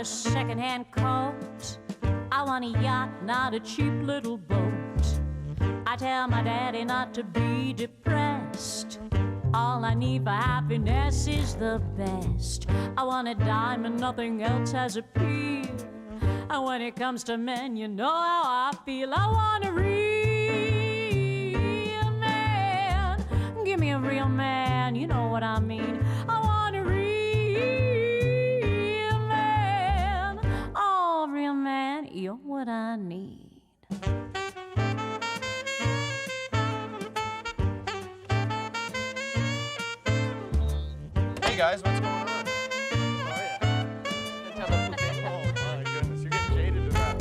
a second-hand coat. I want a yacht, not a cheap little boat. I tell my daddy not to be depressed. All I need for happiness is the best. I want a diamond, nothing else has appeal. And when it comes to men, you know how I feel. I want a real man. Give me a real man, you know what I mean. I want a real man. Oh, real man, you're what I need. Hey guys, what's going on? Oh, yeah. Oh, my goodness, you're getting jaded to that.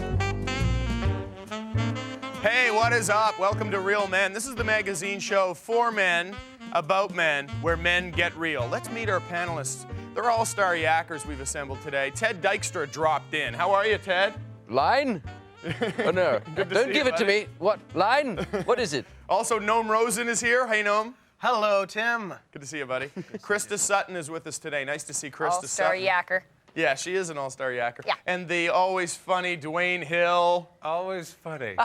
Hey, what is up? Welcome to Real Men. This is the magazine show for men, about men, where men get real. Let's meet our panelists. They're all-star yackers we've assembled today. Ted Dykstra dropped in. How are you, Ted? Line? Oh, no. Don't give it to me. What? Line? What is it? Also, Noam Rosen is here. Hey, Noam. Hello, Tim. Good to see you, buddy. Krista Sutton is with us today. Nice to see Krista All-star Sutton. yacker. Yeah, she is an all-star yacker. Yeah. And the always funny Dwayne Hill. Always funny.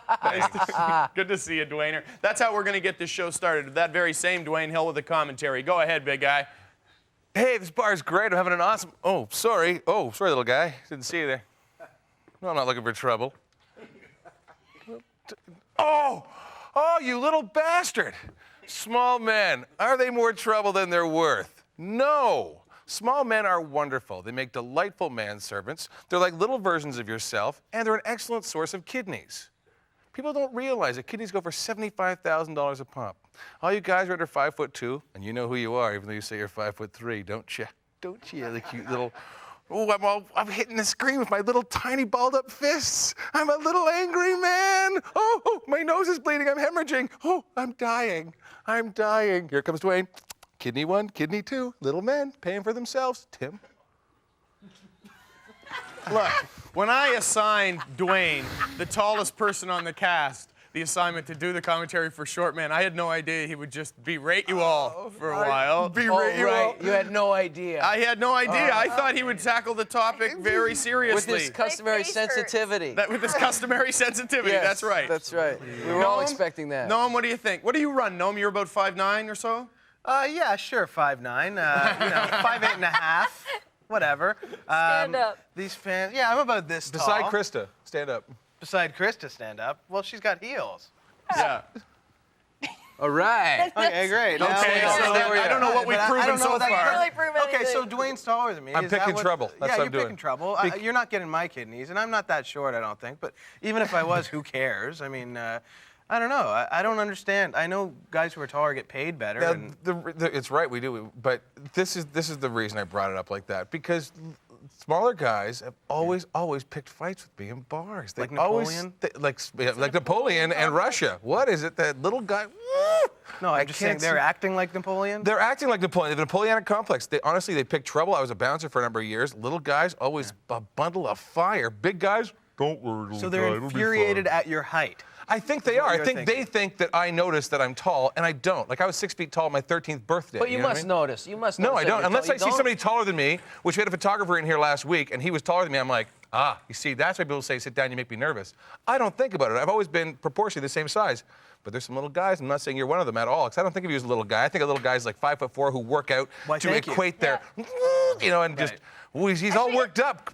Good to see you, Dwayne. That's how we're going to get this show started. That very same Dwayne Hill with the commentary. Go ahead, big guy. Hey, this bar is great. I'm having an awesome... Oh, sorry, little guy. Didn't see you there. No, I'm not looking for trouble. Oh, you little bastard. Small men, are they more trouble than they're worth? No. Small men are wonderful. They make delightful manservants. They're like little versions of yourself, and they're an excellent source of kidneys. People don't realize that kidneys go for $75,000 a pop. All you guys are under 5'2", and you know who you are, even though you say you're 5'3", don't you? Don't you, the cute little... Oh, I'm hitting the screen with my little tiny balled-up fists. I'm a little angry man. Oh, my nose is bleeding. I'm hemorrhaging. Oh, I'm dying. I'm dying. Here comes Dwayne. Kidney 1, kidney 2. Little men paying for themselves. Tim. Look, when I assigned Dwayne, the tallest person on the cast, the assignment to do the commentary for Short Man, I had no idea he would just berate you all for a while. Berate you all. You had no idea. I had no idea. I thought he would tackle the topic very seriously. With his customary sensitivity. With his customary sensitivity, Yes, that's right. That's right. We were all expecting that. Noam, what do you think? What do you run, Noam? You're about 5'9" or so? Yeah, sure, 5'9", 5'8 and a half, whatever. Stand up. These fans, yeah, I'm about this tall. Beside Krista, stand up. Beside Krista, stand up. Well, she's got heels. Yeah. All right. Okay, great. Okay, so I don't know what we've proven so far. Really proven Okay, so anything. Dwayne's taller than me. I'm Is that picking what- trouble. That's yeah, what I'm you're doing. picking trouble. You're not getting my kidneys, and I'm not that short, I don't think. But even if I was, who cares? I mean, I don't know. I don't understand. I know guys who are taller get paid better. Now, and it's right, we do. But this is the reason I brought it up like that, because smaller guys have always picked fights with me in bars. They Like Napoleon? like Napoleon and Russia. What is it that little guy? no, I'm just saying can't they're see- acting like Napoleon. They're acting like Napoleon. They have a Napoleonic complex. They pick trouble. I was a bouncer for a number of years. Little guys, always a bundle of fire. Big guys, don't worry, little So they're guy, it'll be infuriated fine. at your height. I think they are. I you're think thinking. they think that I notice that I'm tall, and I don't. Like, I was 6 feet tall on my 13th birthday. But you know what I must mean? notice. You must No, notice I that don't. you're Unless tall. I You see don't? somebody taller than me, which we had a photographer in here last week, and he was taller than me. I'm like, you see, that's why people say, sit down, you make me nervous. I don't think about it. I've always been proportionally the same size. But there's some little guys, I'm not saying you're one of them at all, because I don't think of you as a little guy. I think of little guys like 5'4" who work out Why, to thank you. equate their, and just, he's all worked up.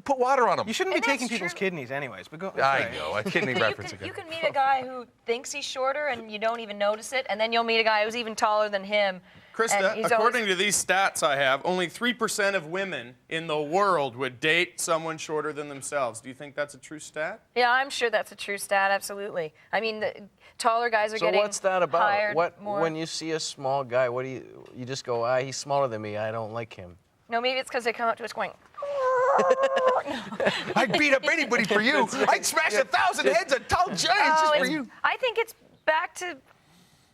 Put water on him. You shouldn't be And taking that's people's true. kidneys anyways. But go. I sorry. know, a kidney reference again. You can meet a guy who thinks he's shorter and you don't even notice it, and then you'll meet a guy who's even taller than him. Krista, and he's according always, to these stats I have, only 3% of women in the world would date someone shorter than themselves. Do you think that's a true stat? Yeah, I'm sure that's a true stat, absolutely. I mean, the taller guys are So getting what's that about? hired more. When you see a small guy, what do you just go, he's smaller than me, I don't like him. No, maybe it's because they come up to us going, I'd beat up anybody for you. I'd smash 1,000 heads of tall giants just for you. I think it's back to.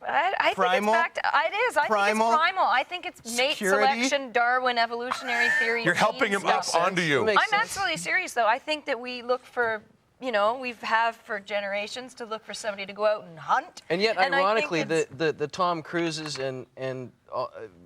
I think Primal? it's back to. It is. I Primal? think it's primal. I think it's mate Security? selection, Darwin, evolutionary theory. You're helping gene him up stuff. onto you. Makes I'm sense. absolutely serious, though. I think that we look for, we've have for generations to look for somebody to go out and hunt. And yet, I think ironically, it's- the Tom Cruises and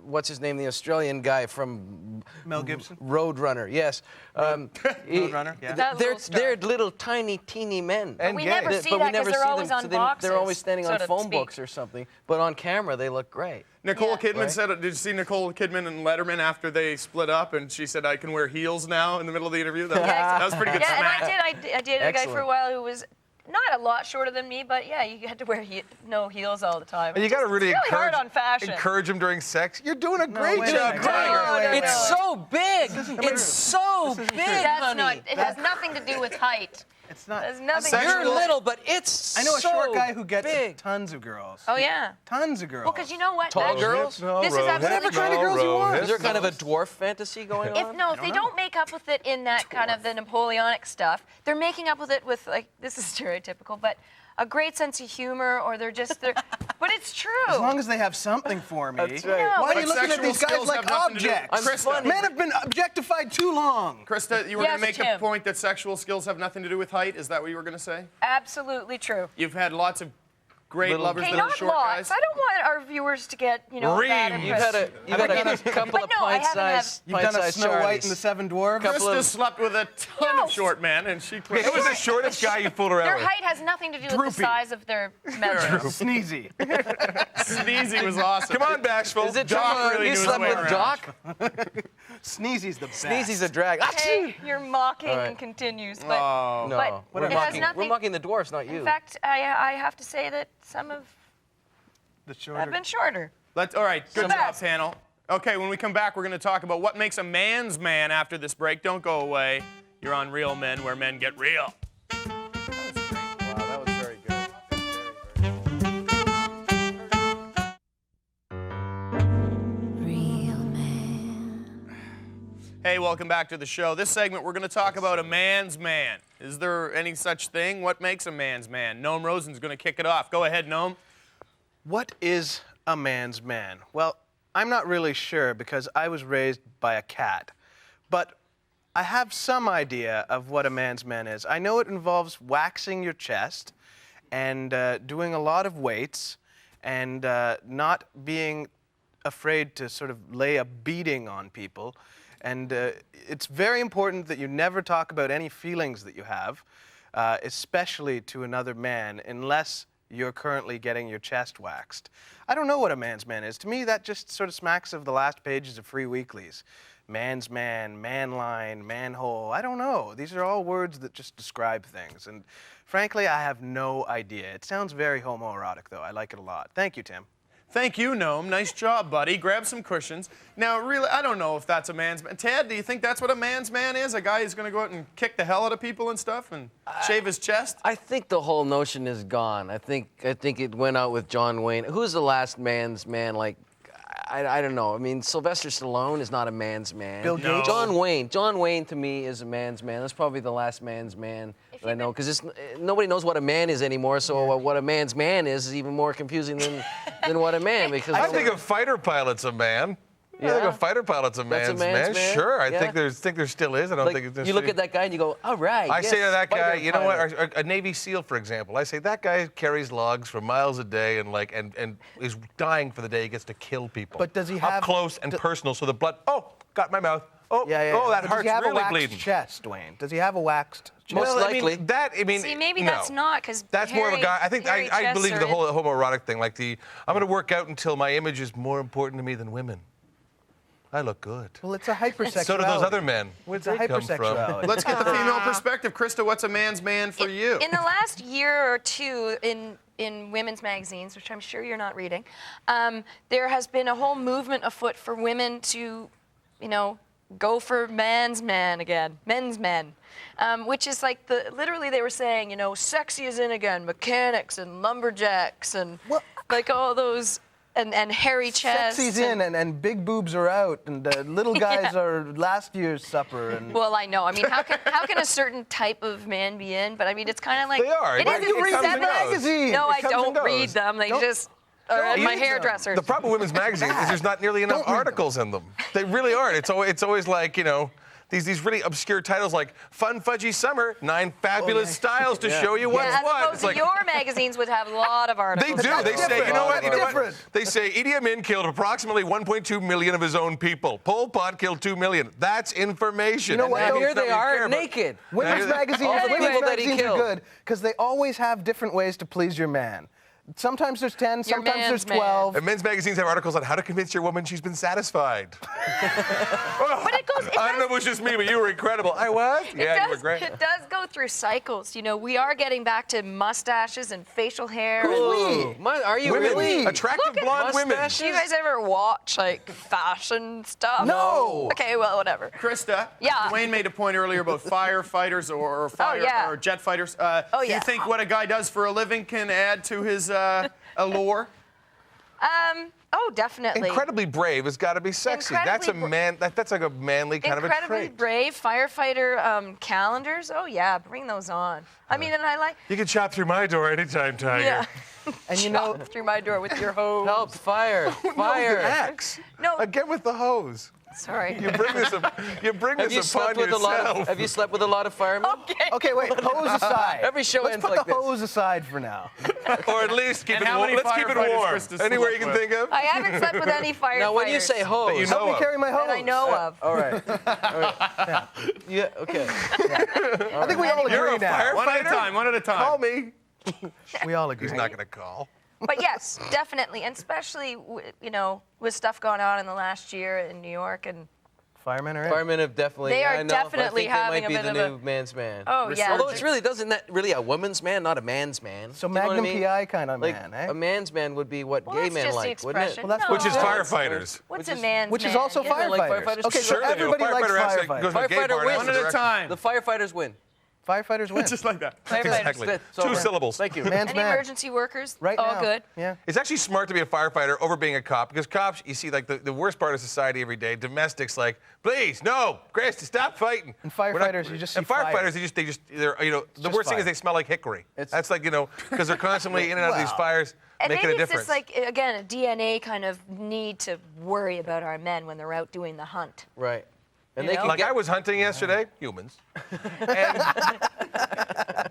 what's his name? The Australian guy from Mel Gibson. Roadrunner. Yes. Roadrunner, yeah. That They're little star. little tiny teeny men. And we gay. never But see we that never because they're see always them, on so boxes. they're always standing so on to phone speak. books or something. But on camera, they look great. Nicole Yeah. Kidman Right. said, did you see Nicole Kidman and Letterman after they split up? And she said, I can wear heels now in the middle of the interview. That was pretty good Yeah, smack. and I dated a guy for a Excellent. while who was not a lot shorter than me, but yeah, you had to wear no heels all the time. And you got to really, it's really hard on fashion. encourage him during sex. You're doing a great wait a job, second. Tiger. No. It's so big. It's so big, That's honey. not. It has nothing to do with height. It's not. There's nothing. Sexual- You're little, but it's I know a so short guy who gets big. tons of girls. Oh yeah. Tons of girls. Well, because you know what? Tall That's- girls? This is absolutely Whatever kind of true. girls you want. Is there kind of a dwarf fantasy going on? If they don't make up with it in that kind of the Napoleonic stuff, they're making up with it with like this is stereotypical, but a great sense of humor, or they're but it's true. As long as they have something for me. That's right. No, Why are But you looking at sexual these guys skills like have nothing to do- objects? I'm Krista, funny. Men have been objectified too long. Krista, you were Yes, going to make Tim. a point that sexual skills have nothing to do with height. Is that what you were going to say? Absolutely true. You've had lots of great lovers Okay, that are not short lots. guys. I don't want our viewers to get bad You've had impressions. a couple But of no, I haven't pint-sized You've done a pint-sized Snow White Charlies. and the Seven Dwarfs. Couple Krista of- slept with a ton No. of short men, and she Who was the shortest guy you fooled around Their with? height has nothing to do with the Droopy. size of their members. Sneezy. Sneezy was awesome. Come on, Bashful. Is it Doc true? really You knew his slept way with around. Doc? Sneezy's the best. Sneezy's a drag. Hey, your mocking All right. continues, but Oh. No, but we're it has mocking, nothing. we're mocking the dwarfs, not you. In fact, I have to say that some have The shorter. been shorter. All right, good Some job, best. panel. Okay, when we come back, we're going to talk about what makes a man's man after this break. Don't go away. You're on Real Men, where men get real. Wow, that was very good. Real man. Hey, welcome back to the show. This segment, we're going to talk about a man's man. Is there any such thing? What makes a man's man? Noam Rosen's going to kick it off. Go ahead, Noam. What is a man's man? Well, I'm not really sure because I was raised by a cat. But I have some idea of what a man's man is. I know it involves waxing your chest and doing a lot of weights and not being afraid to sort of lay a beating on people. And it's very important that you never talk about any feelings that you have, especially to another man, unless you're currently getting your chest waxed. I don't know what a man's man is. To me, that just sort of smacks of the last pages of Free Weeklies. Man's man, man line, manhole. I don't know. These are all words that just describe things. And frankly, I have no idea. It sounds very homoerotic, though. I like it a lot. Thank you, Tim. Thank you, Noam. Nice job, buddy. Grab some cushions. Now, really, I don't know if that's a man's man. Ted, do you think that's what a man's man is? A guy who's going to go out and kick the hell out of people and stuff and shave his chest? I think the whole notion is gone. I think it went out with John Wayne. Who's the last man's man? Like, I don't know. I mean, Sylvester Stallone is not a man's man. Bill Gates? John Wayne to me is a man's man. That's probably the last man's man that I know, because nobody knows what a man is anymore. So what a man's man is even more confusing than what a man. Because I think a fighter pilot's a man. I think Yeah? a fighter pilot's a That's a man's man's man? Sure, I Yeah. think there still is. I don't like, think it's you look at that guy and you go, all right. I yes, say to that guy, fighter you know what? pilot. A Navy SEAL, for example. I say that guy carries logs for miles a day and is dying for the day he gets to kill people. But does he up have- close and personal? So the blood. Oh, got my mouth. Oh, Yeah. oh, that But heart's does he have really a waxed bleeding. chest, Dwayne? Does he have a waxed chest? Most likely. See, maybe no. that's not, because That's more of a guy. I think I believe the whole homoerotic thing, like I'm going to work out until my image is more important to me than women. I look good. Well, it's a hypersexuality. So do those other men. Where'd It's a they come from? hypersexuality. Let's get the female perspective. Krista, what's a man's man for you? In the last year or two in women's magazines, which I'm sure you're not reading, there has been a whole movement afoot for women to, go for man's man again, men's men, which is like literally they were saying, sexy is in again, mechanics and lumberjacks and like all those. And hairy chests. Sexy's in and big boobs are out and little guys are last year's supper. And Well, I know. I mean, how can a certain type of man be in? But I mean, it's kind of like They are. It Why is. do you It's read the seven- magazine? No, It I comes and don't goes. read them. They just are at Don't my read them. hairdressers. The problem with women's magazines is there's not nearly enough Don't read them. articles in them. They really aren't. It's always like, these really obscure titles like Fun Fudgy Summer, 9 Fabulous Styles to show you what's As what. opposed to your magazines would have a lot of They articles. do. They say, you know what? Different. They say Idi Amin killed approximately 1.2 million of his own people. Pol Pot killed 2 million. That's information. You know what? Now Now here Something they you care are, about. naked. Women's magazines, All the women's people that he magazines are killed. good because they always have different ways to please your man. Sometimes there's 10, sometimes man's there's man. 12. And men's magazines have articles on how to convince your woman she's been satisfied. But it goes. I don't know if it was just me, but you were incredible. I was? Yeah, you were great. It does go through cycles. You know, we are getting back to mustaches and facial hair. Who's we? Are you Women, really? attractive Look at blonde women. mustaches. Do you guys ever watch like fashion stuff? No. Okay, well, whatever. Krista, Yeah. Dwayne made a point earlier about firefighters or yeah. or jet fighters. Oh, Do you yeah. think what a guy does for a living can add to his allure? Oh, definitely. Incredibly brave has got to be sexy. That's a Incredibly man. That's like a manly kind of a Incredibly trait. brave firefighter calendars. Oh yeah, bring those on. I mean, and I like. You can chop through my door anytime, Tiger. Yeah. And you know, Through my door with your hose. Help! Fire! Fire! Axe. No. Again with the hose. Sorry. You bring this. You bring Have you this upon slept with a lot yourself. of? Have you slept with a lot of firemen? okay, wait, hose aside. Every show Let's ends put like the this. hose aside for now. Or at least keep And it how warm. many Let's keep it firefighters warm. Krista Anywhere you slept can with? think of. I haven't slept with any firefighters. Now, when you say hose, you Help know me carry my hose. that I know of. all right. Yeah. Okay. I think we all You're agree a now. firefighter? One at a time. One at a time. Call me. We all agree. He's not going to call. But yes, definitely, and especially with stuff going on in the last year in New York and. Firemen are in. Firemen have definitely. They are I know, but I definitely think having they a might bit be the of new man's man. Oh yeah. Although it's really doesn't that really a woman's man, not a man's man. So Do you know what Magnum I mean? PI kind of Like man, eh? a man's man would be what Well, gay that's men just like, the wouldn't it? expression. Well, that's No. Which is No. firefighters. What's a man's Which is man? also Yeah. like firefighters. firefighters? Okay, so Sure they do. everybody likes Firefighter actually firefighters. goes to a gay Firefighter bar and wins. asks One at for a time. The firefighters win. Firefighters win. Just like that. Exactly. It's 2 over. syllables. Thank you. Man's Any man. emergency workers? Right All now. good. Yeah. It's actually smart to be a firefighter over being a cop because cops, you see, like the worst part of society every day. Domestics, like, please, no, Christy, stop fighting. And We're not- firefighters, you just And see fire. firefighters, they're, you know, the just worst thing fire. is they smell like hickory. That's like, you know, because they're constantly in and out of these Well. fires, And making maybe a it's difference. just like, again, a DNA kind of need to worry about our men when they're out doing the hunt. Right. And You they know? can Like get, I was hunting yesterday, humans,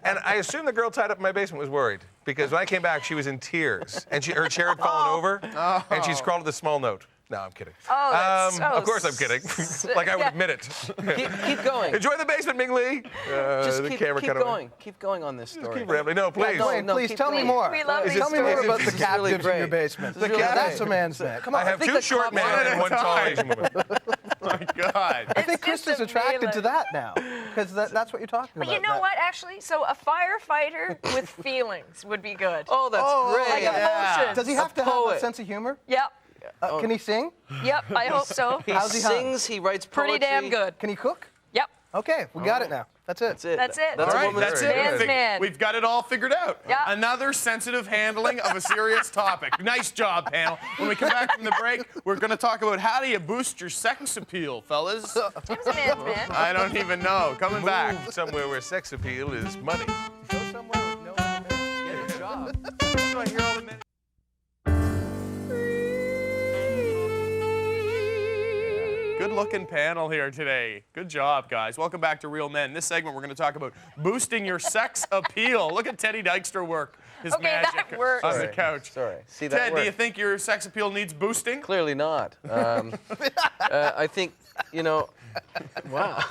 and I assumed the girl tied up in my basement was worried because when I came back, she was in tears and her chair had fallen over, and she scrawled with a small note. No, I'm kidding. Oh, that's so of course I'm kidding. like I would yeah. admit it. keep going. Enjoy the basement, Ming Lee. Just the keep camera cut away. going. Keep going on this story. Keep rambling. No, please. no, Dwayne, no, please keep tell me going. more. We love Is these this- Tell me more is about this the really captives in your great. basement. This is really That's great. a man's man. Come on. I have think 2 the short cop- men One at and a 1 tall time. Asian woman. My God. I think It's just Krista's a attracted melee. to that now, because that's what you're talking But about. you know that- what, actually? So a firefighter with feelings would be good. Oh, that's Oh, great. Like emotions. Does he have to have a poet. sense of humor? Yep. Can he sing? Yep, I hope so. He How's he hunt? sings. He writes poetry. Pretty damn good. Can he cook? Yep. Okay, we got it now. That's it. That's it. That's it. That's All a right, woman's that's very it. good. Man's man. We've got it all figured out. Yeah. Another sensitive handling of a serious topic. Nice job, panel. When we come back from the break, we're going to talk about how do you boost your sex appeal, fellas. Tim's a man's man. I don't even know. Coming back. Move somewhere where sex appeal is money. Go somewhere with no other men. Get a job. So I hear all the men. Good-looking panel here today. Good job, guys. Welcome back to Real Men. This segment, we're going to talk about boosting your sex appeal. Look at Teddy Dykstra work his Okay, that magic works. on the Sorry. couch. Sorry. See that Ted, do you worked. think your sex appeal needs boosting? Clearly not. I think, you know, wow.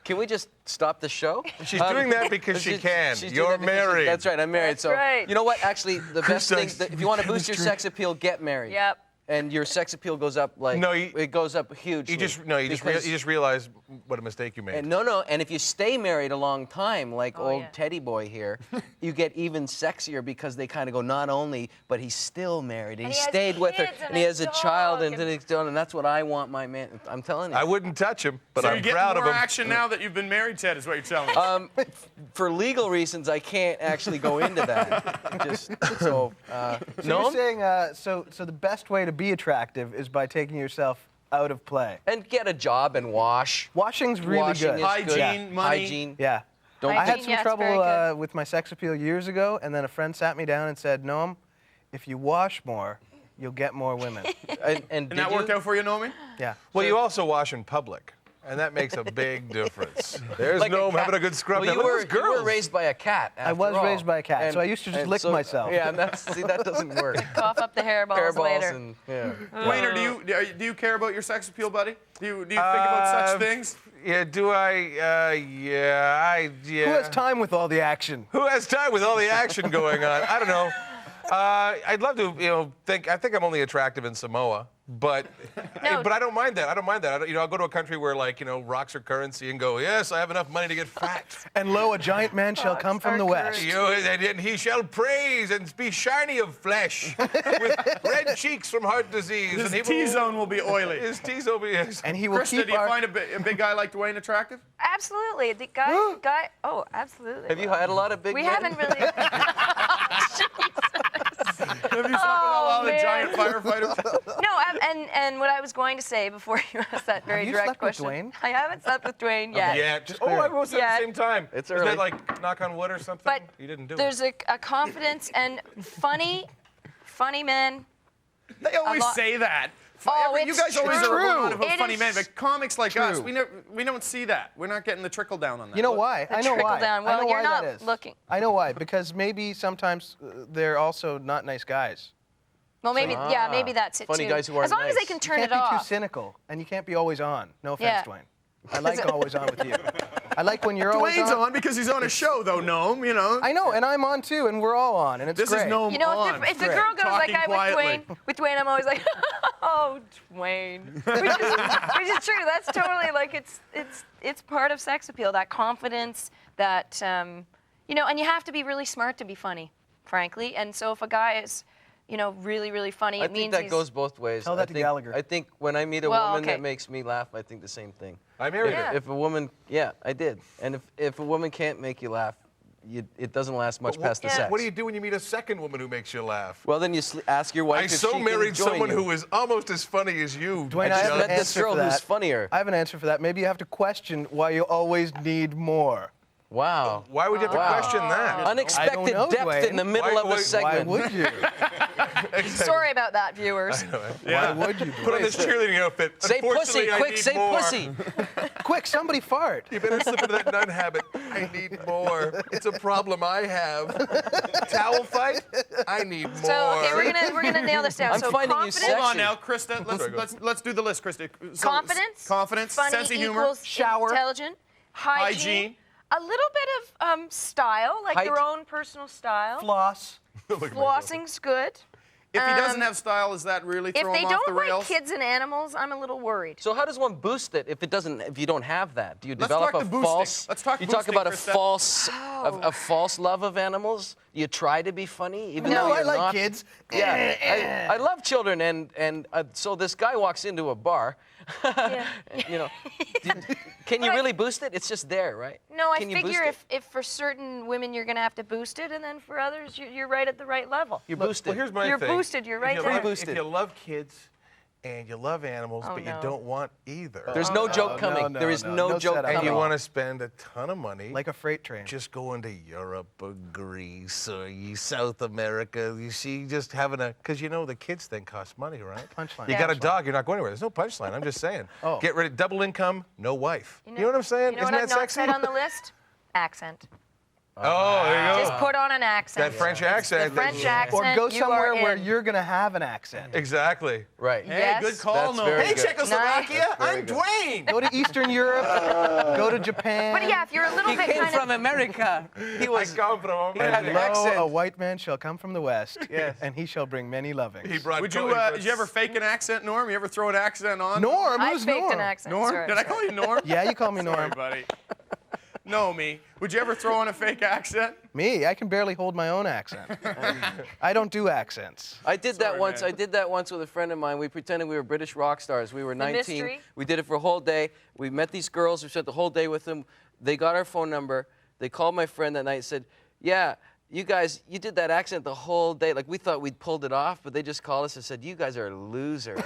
Can we just stop the show? She's doing that because she can. she's doing You're that because she- married. That's right, I'm married. That's so, right. you know what? Actually, the best thing, Christ. if you want to boost your sex appeal, get married. Yep. And your sex appeal goes up like, No, it goes up hugely. You just realize what a mistake you made. And no, and if you stay married a long time, like Oh, old yeah. Teddy boy here, you get even sexier because they kind of go, not only, but he's still married, and And he he has stayed with her, kids and and he a has a child, dog, and then he's done, and that's what I want my man. I'm telling you. I wouldn't touch him, but So I'm you're getting proud of more him. action now that you've been married, Ted, is what you're telling me. For legal reasons, I can't actually go into that. Just so, So no. you're saying, so the best way to be attractive is by taking yourself out of play. And get a job and wash. Washing's really Washing good. is Hygiene, good. money. Hygiene. Yeah. Don't I had Hygiene, some yes, trouble very good. with my sex appeal years ago, and then a friend sat me down and said, Noam, if you wash more, you'll get more women. And And did that worked you? out for you, Nomi? Yeah. Well, you also wash in public. And that makes a big difference. There's Like a Noam cat. having a good scrub. Well, Now, you look at those were girls. raised by a cat. I was after all. raised by a cat, so I used to just lick myself. Yeah, and see, that doesn't work. Cough up the hairballs, Hairballs later. and yeah. Dwayne, do you care about your sex appeal, buddy? Do you think about such things? Yeah, do I? Yeah. Who has time with all the action? Who has time with all the action going on? I don't know. I'd love to, I think I'm only attractive in Samoa, but No. but I don't mind that. I don't mind that. I'll go to a country where rocks are currency and go, yes, I have enough money to get fat. And lo, a giant man shall come from the west. And he shall praise and be shiny of flesh, with red cheeks from heart disease. His and he T-zone will be oily. His T-zone will be. And he will Krista, keep do you our... find a big guy like Dwayne attractive? Absolutely. The guy. Oh, absolutely. Have you had a lot of big We men? haven't really. Have you slept with a lot of man. giant firefighters? No, and what I was going to say before you asked that very you direct slept with question. Dwayne? I haven't slept with Dwayne yet. Yeah, I was at Yeah. the same time. It's Isn't early. that like knock on wood or something? But you didn't do there's it. a confidence and funny men. They always lot- say that. Oh, You it's guys always true. are going on about It funny is men, but comics like us, true. we don't see that. We're not getting the trickle down on that. You know why? The I know trickle why. down. I Well, know you're why not that is. looking. I know why. Because maybe sometimes they're also not nice guys. Well, maybe maybe that's it Funny too. guys who aren't as long as they nice. can You turn can't it be too off. cynical, and you can't be always on. No offense, Yeah. Dwayne. I like always on with you. I like when you're always Dwayne's on. on because he's on a show, though, Noam, you know. I know, and I'm on too, and we're all on, and it's This great. is Noam You know, on. if the girl goes like Talking I quietly. with Dwayne, I'm always like, oh, Dwayne, which is true. That's totally like it's part of sex appeal. That confidence, that and you have to be really smart to be funny, frankly. And so if a guy is, really really funny, I it think means that he's goes both ways. Tell that I to think, Gallagher. I think when I meet a Well, woman okay. that makes me laugh, I think the same thing. I married Yeah. her. If a woman, yeah, I did. And if a woman can't make you laugh, it doesn't last much past the sex. What do you do when you meet a second woman who makes you laugh? Well, then you ask your wife I if so she can married join someone you. who is almost as funny as you. Dwayne, I just have an met this answer girl for that. who's funnier. I have an answer for that. Maybe you have to question why you always need more. Wow. Why would you have to question that? Unexpected know, depth Dwayne. in the middle of a Why segment. Why would you? sorry about that, viewers. Why would you? Put on this cheerleading outfit. Say pussy, Unfortunately, I quick, need say more. pussy. Quick, somebody fart. You better slip into that nun habit. I need more. It's a problem I have. Towel fight? I need more. So okay, we're gonna nail this down. I'm so finding you confidence, Hold on Sexy. now, Krista. Let's do the list, Krista. So, confidence, funny sense of humor, equals shower, intelligent, hygiene, a little bit of style, like Height. your own personal style. Floss. Flossing's good. If he doesn't have style, is that really If throw they him off the don't like rails? kids and animals, I'm a little worried. So how does one boost it if you don't have that? Do you Let's develop talk a the boosting. false? Let's talk You talk boosting, about Krista. a false love of animals. You try to be funny, even No, though I you're like not. kids. Yeah, I love children, and so this guy walks into a bar. Yeah. Can you really boost it? It's just there, right? No, I Can you figure boost it? if for certain women you're going to have to boost it, and then for others you're right at the right level. You're boosted. Well, here's my You're thing. boosted, you're right if you there. Love, Boosted. If you love kids and you love animals, Oh, but you no. don't want either, There's no joke coming. no, there is no. no No joke setup. and coming. you want to spend a ton of money, Like a freight train. just going to Europe or Greece or South America, you see, just having because the kids thing costs money, right? Punchline. You got a Punchline. dog, you're not going anywhere. There's no punchline. I'm just saying. Oh. Get rid of double income, no wife. You know what I'm saying? You know Isn't what that I've not sexy? said on the list? Accent. Oh, there you go. Just put on an accent. That French accent. The French that- accent. Or go you somewhere are where in. you're going to have an accent. Exactly. Right. Hey, Yes. good call, That's no. very Hey, good. Czechoslovakia, very I'm good. Dwayne. Go to Eastern Europe. Go to Japan. But yeah, if you're a little bit kind of America. He I come from He had And an lo, accent. a white man shall come from the west, Yes. and he shall bring many lovings. He brought. Did you ever fake an accent, Norm? You ever throw an accent on? Norm? I Who's faked Norm? an accent. Norm? Sorry, Did I sorry. call you Norm? Yeah, you call me Sorry, Norm. buddy. No, me. Would you ever throw on a fake accent? Me, I can barely hold my own accent. I don't do accents. I did that Sorry, once. man. I did that once with a friend of mine. We pretended we were British rock stars. We were 19. mystery? We did it for a whole day. We met these girls. We spent the whole day with them. They got our phone number. They called my friend that night and said, "Yeah, you guys, you did that accent the whole day. Like we thought we'd pulled it off, but they just called us and said, you guys are losers."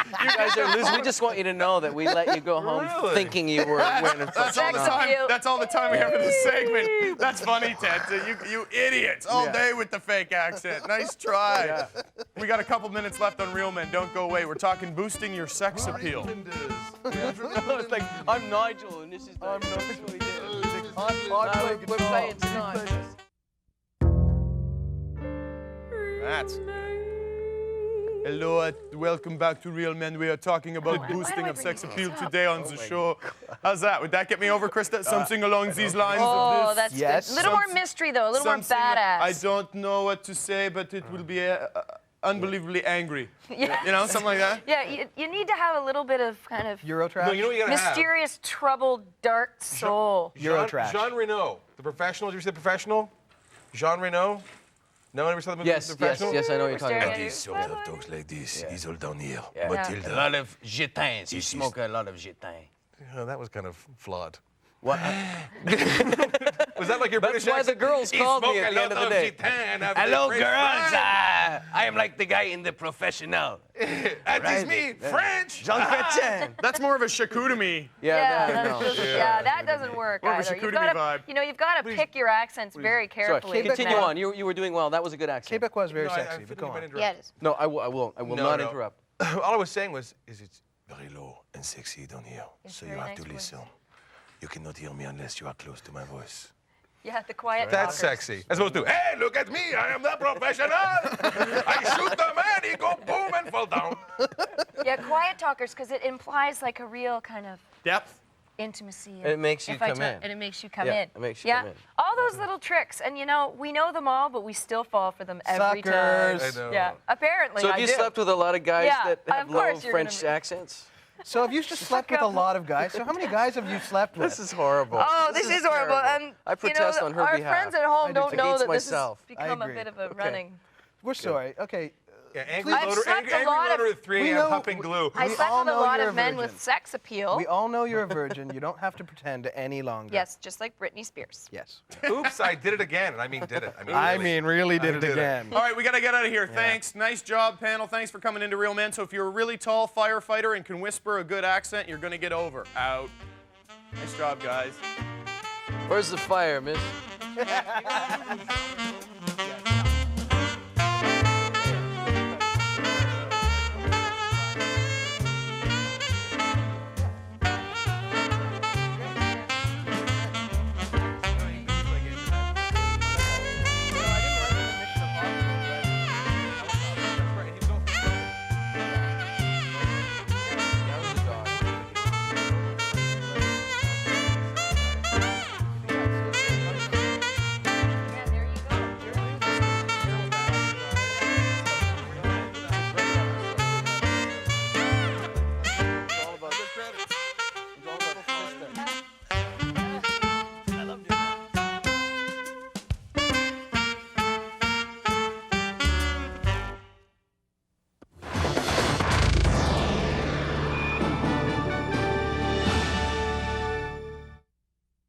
You guys are losing. We just want you to know that we let you go home Really? thinking you were wearing a That's all the Sex time. appeal. That's all the time we have for this segment. That's funny, Ted. So you idiots, all day with the fake accent. Nice try. We got a couple minutes left on Real Men. Don't go away. We're talking boosting your sex appeal. It's like, I'm Nigel, and this is I'm Nigel. We're playing tonight. That's good. Hello, welcome back to Real Men. We are talking about boosting of sex appeal today on the show. How's that? Would that get me over, Krista? Something along these lines Oh, of this? that's Yes. good. A little more mystery, though. A little more Something- badass. I don't know what to say, but it will be unbelievably angry. Yeah. You know, something like that? Yeah, you need to have a little bit of kind of Eurotrash? No, you know what you gotta mysterious, troubled, dark soul. Eurotrash. Jean Reno, the professional. Did you say professional? Jean Reno? No one ever saw the movie Yes, The yes, Professional? yes, I know what you're talking about. Staring at These you. sort of talks like this. He's all down here. Yeah. Matilda. A lot of jetins. You smoke a lot of jetins. Oh, that was kind of flawed. What? Was that like your That's British why the accent? girls He called me smoke at a the end lot of the day. gitan, have Hello, they girls. French? I am like the guy in The Professional. That is me, French. Jean Chrétien. That's more of a charcuterie. Yeah, that, that's just, yeah, that doesn't work More of a either. You've charcuterie gotta, vibe. you know, you've got to pick your accents very Sorry, carefully. continue Now. on. You were doing well. That was a good accent. Quebec was very No, sexy, I but go on. Yeah, it is. No, I will No, not no. interrupt. All I was saying was, is it Very low and sexy down here. It's So you very have nice to voice. listen. You cannot hear me unless you are close to my voice. Yeah, the quiet that's talkers. sexy? As opposed to, hey, look at me, I am the professional. I shoot the man, he go boom and fall down. Yeah, quiet talkers, because it implies like a real kind of Depth. intimacy. And it makes you if I come ta- in. And it makes you come Yeah, in. it makes you yeah. come in. All those little tricks, and you know, we know them all, but we still fall for them every Suckers. time. I know. Yeah, apparently So have I you do. slept with a lot of guys Yeah, that of have low course you're gonna French be- accents? So have you just slept with a lot of guys? So how many guys have you slept with? This is horrible. Oh, this is horrible. terrible. I protest on her our behalf. friends at home I do don't too. know Against that myself. this has become a agree. bit of a running. We're sorry. Okay. Yeah, angry I've loader, slept angry, a angry lot of- loader at 3 We a.m. know- huffing glue. I We slept all with a know lot you're of a men virgin. with sex appeal. We all know you're a virgin. You don't have to pretend any longer. Yes, just like Britney Spears. Yes. Oops, I did it again, and I mean did it. really did it again. All right, we got to get out of here. Thanks. Nice job, panel. Thanks for coming into Real Men. So if you're a really tall firefighter and can whisper a good accent, you're going to get over. Out. Nice job, guys. Where's the fire, miss? Yeah, there you go.